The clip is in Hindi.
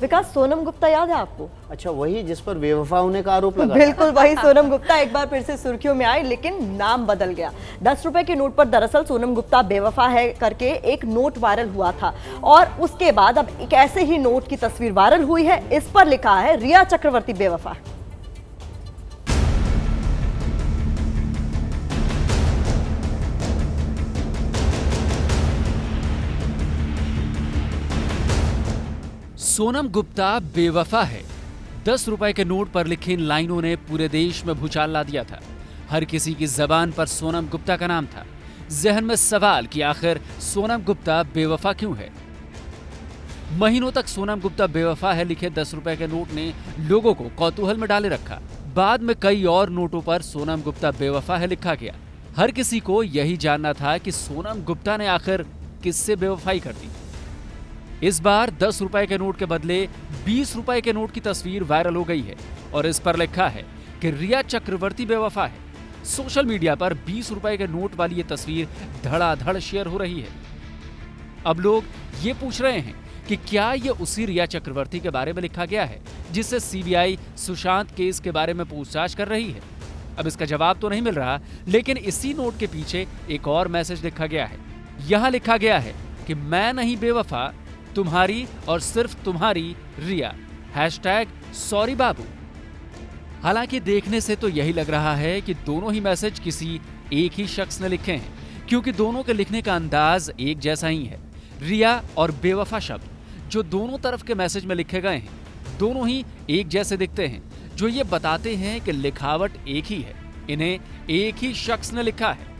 विकास, सोनम गुप्ता याद है आपको? अच्छा, वही जिस पर बेवफा होने का आरोप लगा? बिल्कुल वही सोनम गुप्ता एक बार फिर से सुर्खियों में आई, लेकिन नाम बदल गया। 10 रुपए के नोट पर दरअसल सोनम गुप्ता बेवफा है करके एक नोट वायरल हुआ था, और उसके बाद अब एक ऐसे ही नोट की तस्वीर वायरल हुई है। इस पर लिखा है रिया चक्रवर्ती बेवफा। सोनम गुप्ता बेवफा है। 10 रुपए के नोट पर लिखी इन लाइनों ने पूरे देश में भूचाल ला दिया था। हर किसी की जबान पर सोनम गुप्ता का नाम था। जहन में सवाल कि आखिर सोनम गुप्ता बेवफा क्यों है। महीनों तक सोनम गुप्ता बेवफा है लिखे 10 रुपए के नोट ने लोगों को कौतूहल में डाले रखा। बाद में कई और नोटों पर सोनम गुप्ता बेवफा है लिखा गया। हर किसी को यही जानना था कि सोनम गुप्ता ने आखिर किससे बेवफाई कर दी। इस बार 10 रुपए के नोट के बदले 20 रुपए के नोट की तस्वीर वायरल हो गई है और इस पर लिखा है कि रिया चक्रवर्ती बेवफा है। सोशल मीडिया पर 20 रुपए के नोट वाली ये तस्वीर धड़ाधड़ शेयर हो रही है। अब लोग ये पूछ रहे हैं कि क्या ये उसी रिया चक्रवर्ती के बारे में लिखा गया है जिससे सीबीआई सुशांत केस के बारे में पूछताछ कर रही है। अब इसका जवाब तो नहीं मिल रहा, लेकिन इसी नोट के पीछे एक और मैसेज लिखा गया है। यहां लिखा गया है कि मैं नहीं बेवफा, तुम्हारी और सिर्फ तुम्हारी रिया, #सॉरी बाबू। हालांकि देखने से तो यही लग रहा है कि दोनों ही मैसेज किसी एक ही शख्स ने लिखे हैं, क्योंकि दोनों के लिखने का अंदाज एक जैसा ही है। रिया और बेवफा शब्द जो दोनों तरफ के मैसेज में लिखे गए हैं, दोनों ही एक जैसे दिखते हैं, जो ये बताते हैं कि लिखावट एक ही है। इन्हें एक ही शख्स ने लिखा है।